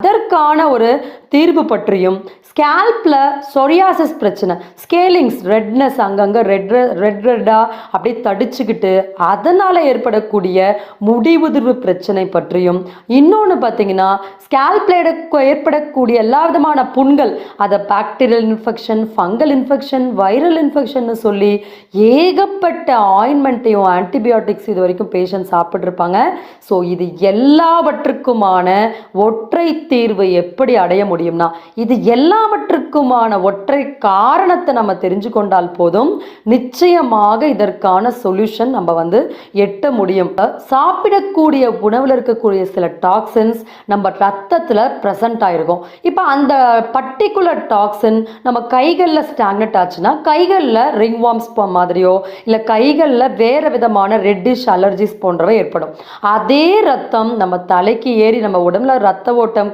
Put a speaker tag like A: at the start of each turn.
A: அதற்கான ஒரு தீர்வு பற்றியும், ஸ்கேல்ப்ல சொரியாசிஸ் பிரச்சனை, ஸ்கேலிங்ஸ் ரெட்னஸ் அங்கங்கே ரெட்டாக அப்படியே தடிச்சுக்கிட்டு அதனால் ஏற்படக்கூடிய முடிவுதிர்வு பிரச்சனை பற்றியும், இன்னொன்று பார்த்தீங்கன்னா ஸ்கேல்ப்ல ஏற்படக்கூடிய எல்லா விதமான புண்கள், அதை bacterial infection, fungal infection, viral infection சொல்லி ஏகப்பட்ட ஆயின்மெண்ட்டையும் ஆன்டிபயோட்டிக்ஸ் இது வரைக்கும் பேஷண்ட் சாப்பிட்ருப்பாங்க. ஸோ இது எல்லாவற்றுக்குமான ஒற்றை தீர்வு எப்படி அடைய முடியும்னா, இது எல்லாவற்றுக்குமான ஒற்றை காரணத்தை நம்ம தெரிஞ்சு கொண்டால் போதும், நிச்சயமாக இதற்கான சொல்யூஷன் நம்ம எட்ட முடியும். சாப்பிடக்கூடிய உணவில் இருக்கக்கூடிய சில டாக்ஸின்ஸ் நம்ம ரத்தத்தில் ப்ரெசன்ட் ஆயிருக்கும். இப்போ அந்த பர்டிகுலர் டாக்ஸின் நம்ம கைகளில் ஸ்டாக்னட் ஆச்சுன்னா, கைகளில் ரிங்வார்ம்ஸ் மாதிரியோ இல்லை கைகளில் வேறு விதமான ரெட்டிஷ் அலர்ஜிஸ் போன்றவை ஏற்படும். அதே ரத்தம் நம்ம தலைக்கு ஏறி நம்ம உடம்புல ரத்த ஓட்டம்